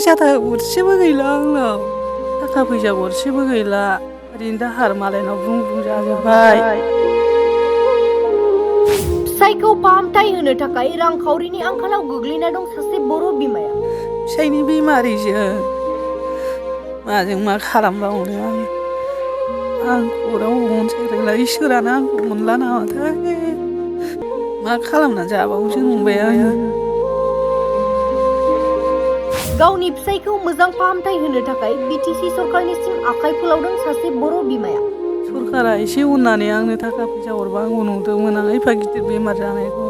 फैसा गरसेबो गैला आंनाव थाखा फैसा गरसेबो गैला ओरैनो दाहार मालायनाव बुं बुं जाजोब्बाय। फिसायखौ फाहामथाय होनो थाखाय रांखावरिनि आंखालाव गोग्लैना दं सासे बर' बिमाया। फिसायनि बेमारिजों माजों मा खालामबावनो आंखौ रावबो अनसायग्रा इसोरानो आंखौ मोनला नामाथाय मा खालामनानै जाबावनोसो नंबाय आङो। गावनि फिसायखौ मोजां फाहामथाय होनो थाखाय बिटिसि सरकारनिसिम आखाइ फोलावदों सासे बर' बिमाया। सरकारा एसे अननानै आंनो थाखा फैसा हरबा आंबो नंदोंमोन आं एफा गिदिर बेमार जानायखौ।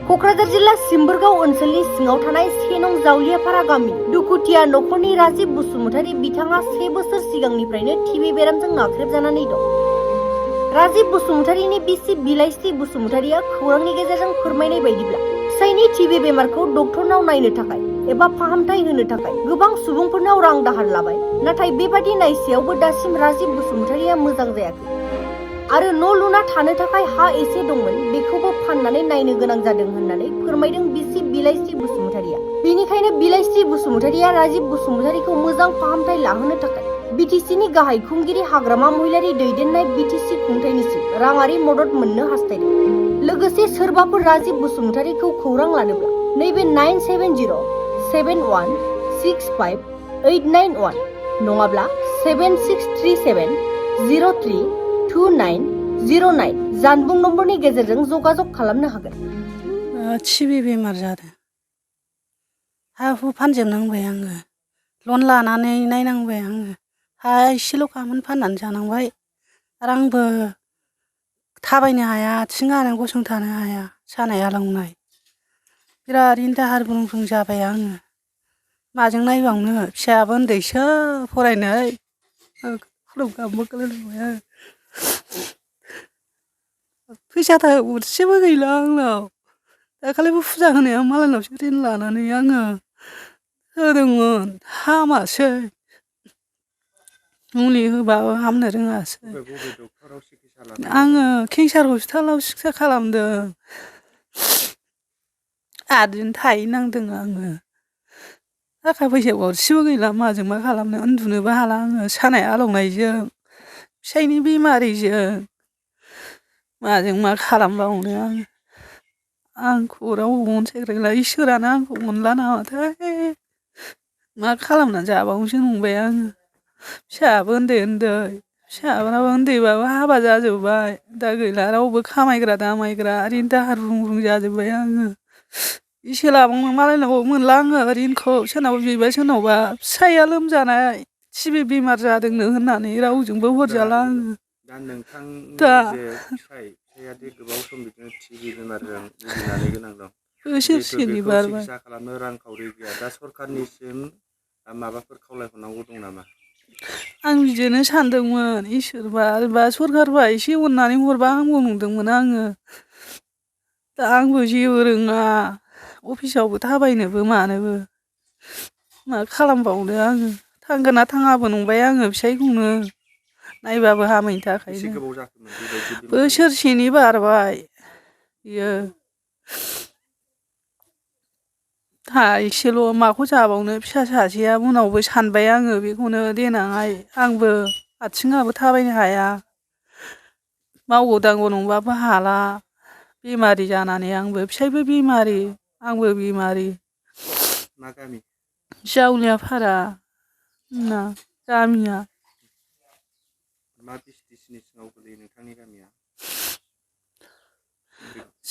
क'क्राझार जिल्ला सिम्बोरगाव ओनसोलनि सिङाव थानाय 1 नं जावलियापारा गामि दुखुथिया नखरनि राजिब बसुमतारी बिथाङा 1 बोसोर सिगांनिफ्रायनो टिबि बेरामजों नाख्रेबजानानै दं। राजिब बसुमतारीनि बिसि बिलाइस्रि बसुमतारीया खौरांनि गेजेरजों फोरमायनाय बायदिब्ला फिसायनि टिबि बेमारखौ डक्टरनाव नायनो थाखाय एबा फाहामथाय होनो थाखाय गोबां सुबुंफोरनाव रां दाहार लाबाय, नाथाय बेबादि नायसेयावबो दासिम राजिब बसुमतारीया मोजां जायाखै आरो न' लुना थानो थाखाय हा एसे दंमोन बेखौबो फाननानै नायनो गोनां जादों होननानै फोरमायदों बिसि बिलाइस्रि बसुमतारीया। बेनिखायनो बिलाइस्रि बसुमतारीया राजिब बसुमतारीखौ मोजां फाहामथाय लाहोनो थाखाय बिटिसिनि गाहाय खुंगिरि हाग्रामा महिलारि दैदेननाय बिटिसि खुंथायनिसिम राङारि मदद मोननो हास्थायदों। लोगोसे सोरबाफोर राजिब बसुमतारीखौ खौरां लानोब्ला नैबे 9707656891 नङाब्ला 7637032909 जानबुं नम्बरनि गेजेरजों जगाजग खालामनो हागोन। टिबि बेमार जादों, हा हु फानजोबनांबाय आङो, लन लानानै नायनांबाय आङो, हा एसेल'खामोन फाननानै जानांबाय आरो आंबो थाबायनो हाया, आथिङानो गसंथानो हाया, सानाय आलौनाय बिराद दाहार बुं बुं जाबाय आङो। माजों नायबावनो, फिसायाबो उन्दैसो फरायनाय फैसा गरसेबो गैला आंनाव। दाखालिबो फुजा होनायाव मालायनावसो रिन लानानै आङो होदोंमोन, हामासै मुलि होबाबो हामनो रोङासै। आङो केन्सार हस्पिटालाव सिकित्सा खालामदों, 8 दिन थाहैनांदों आङो। थाखा फैसा गरसेबो गैला, माजों मा खालामनो, उन्दुनोबो हाला आङो सानाय आलौनायजों फिसायनि बेमारिजों माजों मा खालामबावनो आंखौ रावबो अनसायग्रा इसोरानो आंखौ मोनला नामाथाय मा खालामनानै जाबावनोसो नंबाय आङो। फिसायाबो उन्दै उन्दै, फिसाफ्राबो उन्दैबाबो हाबा जाजोब्बाय, दा गैला रावबो खामायग्रा दामायग्रा, ओरैनो दाहार बुं बुं जाजोब्बाय आङो। एसे लाबावनो मालायनाव मोनला आङो रिनखौ, सोरनावबा बिबाय सोरनावबा फिसाया लोमजानाय टिबि बेमार जादोंनो होननानै रावजोंबो हरजाला आङो। दा नोंथांनि जे फिसाया गोबाव सम बिदिनो टिबि बेमारजों भुगिनानै गोनां दं, बोसोरसेनि बेखौ बारबाय। सिकित्सा खालामनो रांखावरि गैया, दा सरकारनिसिम माबाफोर खावलायहरनांगौ दं नामा? आं बिदिनो सानदोंमोन, इसोरबा सरकारबा एसे अननानै हरबा हामगौ नंदोंमोन आङो। दा आंबो जेबो रोङा, अफिसावबो थाबायनोबो मानोबो मा खालामबावनो आङो। थांगोन ना थाङाबो नंबाय आङो फिसायखौनो नायबाबो हामैनि थाखायनो। एसे गोबाव जाखोमोन बेबायदि बेमार जानाया? बोसोरसेनि बारबाय बियो। एसेल' माखौ जाबावनो, फिसा सासेया उनावबो सानबाय आङो बेखौनो देनांहाय आंबो आथिङाबो थाबायनो हाया, मावगौ दांगौ नंबाबो हाला, बेमारि जानानै आंबो, फिसायबो बेमारि आंबो बेमारि। मा गामि? जावलियापारा गामिया। मा डिस्ट्रिक्टनि सिङाव गोलैयो नोंथांनि गामिया?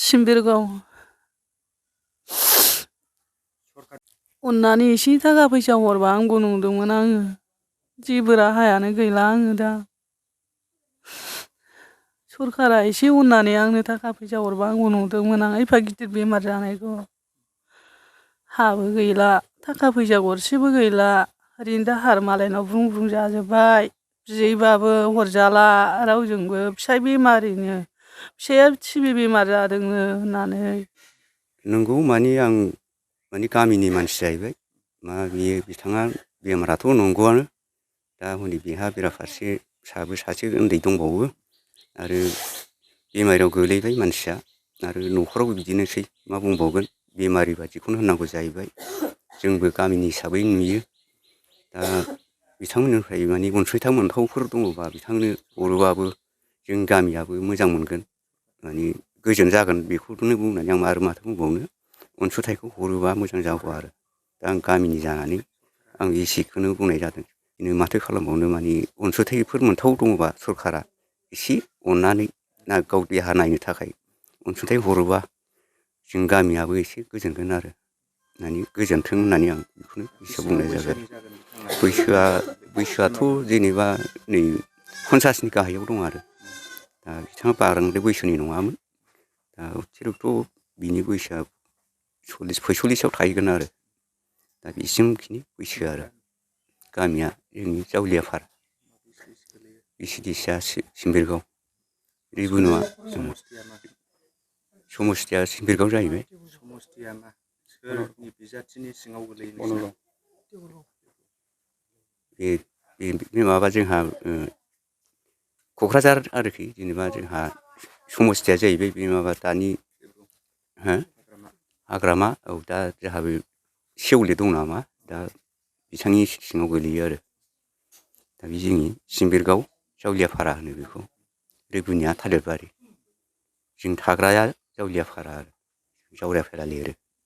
सिम्बोरगाव। अननानै एसे थाखा फैसा हरबा हामगौ नंदोंमोन आङो, जेबो राहायानो गैला आङो दा। सरकारा एसे अननानै आंनो थाखा फैसा हरबा हामगौ नंदोंमोन आं, एफा गिदिर बेमार जानायखौ। हाबो गैला, थाखा फैसा गरसेबो गैला, ओरैनो दाहार मालायनाव बुं बुं जाजोब्बाय, बिहैबाबो हरजाला रावजोंबो, फिसाय बेमारिनो, फिसाया टिबि बेमार जादोंनो होननानै। नंगौ, आं गामिनि मानसि जाहैबाय, बिथाङा बेमाराथ' नंगौआनो, दा हनै बेहा बेराफारसे फिसाबो सासे उन्दै दंबावो आरो बेमारियाव गोलैबाय मानसिया, आरो न'खरावबो बिदिनोसै मा बुंबावगोन, बेमारि बादिखौनो होननांगौ जाहैबाय जोंबो गामिनि हिसाबै नुयो दा बिथांमोननिफ्राय माने अनसुंथाइ मोनथावफोर दङबा बिथांनो हरोबाबो जों गामियाबो मोजां मोनगोन माने गोजोन जागोन बेखौनो बुंनानै आं आरो माथो बुंबावनो अनसुंथाइखौ हरोबा मोजां जागौ आरो दा आं गामिनि जानानै आं एसेखौनो बुंनाय जादों बिदिनो माथो खालामबावनो माने अनसुंथाइफोर मोनथाव दङबा सरखारा एसे अननानै ना गाव देहा नायनो थाखाय अनसुंथाइ हरोबा जों गामियाबो एसे गोजोनगोन आरो माने गोजोनथों होननानै आं बेखौनो एसे बुंनाय जाबाय बैसोआथ' जेनेबा नै 50नि गाहायाव दं आरो दा बिथाङा बांद्राय बैसोनि नङामोन दा जेरावथ' बिनि बैसोआ 45 थाहैगोन आरो दा बिसिमखिनि बैसो आरो गामिया जोंनि जावलियाफारा बिसिडिसिआ सिम्बोरगाव रिबुनुआ समस्थिया सिम्बोरगाव जाहैबाय समस्थिया मा सोरनि बिजाथिनि सिङाव गोलैयो बे माबा जोंहा क'क्राझार आरोखि जेनेबा जोंहा समस्थिया जाहैबाय बे माबा दानि हाग्रामा औ दा जोंहा बे सेवले दं नामा दा बिथांनि सिङाव गोलैयो आरो दा बे जोंनि सिम्बोरगाव जावलियाफारा होनो बेखौ रिबुनिया थालिरबारि जों थाग्राया जावलियाफारा आरो जावलियाफारा लिरो